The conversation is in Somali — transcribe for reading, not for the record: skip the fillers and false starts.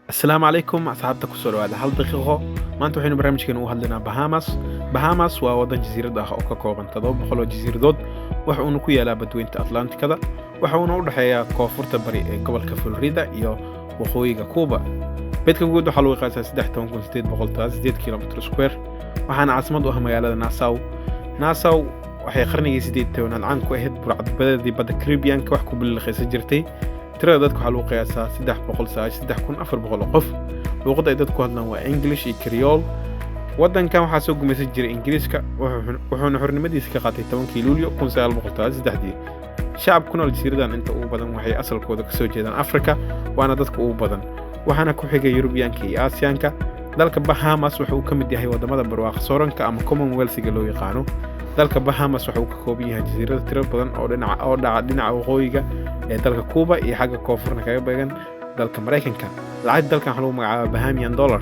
السلام عليكم أصحابتا ku soo dhawaada hal daqiiqo maanta waxaynu barnaamijkeena u hadlaynaa Bahamas waa waddan jasiirad ah oo ka kooban 700 oo jasiiradood waxa uuna ku yaalaa badweynta Atlantikada waxa uuna u dhexeeyaa koonfurta bari ee gobolka Florida iyo waqooyiga Cuba beedka guud waxa lagu qiyaasaa 13,838 kilomitir square waxaana caasimad u ah magaalada Nassau waxay qarnigii 18 caan ku ahayd burcadbadeedii badda Caribbean-ka wax ku bilaqaysan jirtay tirada dadku waxa lagu qiyaasaa 393,400 qof luqadda ay dadku hadlaan waa English iyo Creole waddankan waxaa soo gumaysan jiray Ingiriiska wuxuuna xornimadiisa ka qaatay 10 Luulyo 1933 shacabka ku nool jasiiradan inta ugu badan waxay asalkooda ka soo jeedaan Afrika waana dadka ugu badan waxaana ku xigay Yurubiyaanka iyo Aasiyaanka dalka Bahamas wuxuu ka mid yahay wadamada barwaaqo sooranka ama Commonwealth-ga loo yaqaano dalka Bahamas wuxuu ka kooban yahay jasiirado tiro badan oo dhaca dhinaca waqooyiga ee dalka Cuba iyo xagga koonfurna kaga beegan dalka Mareykanka lacagta dalkan waxa lagu magacaabaa Bahamian dollar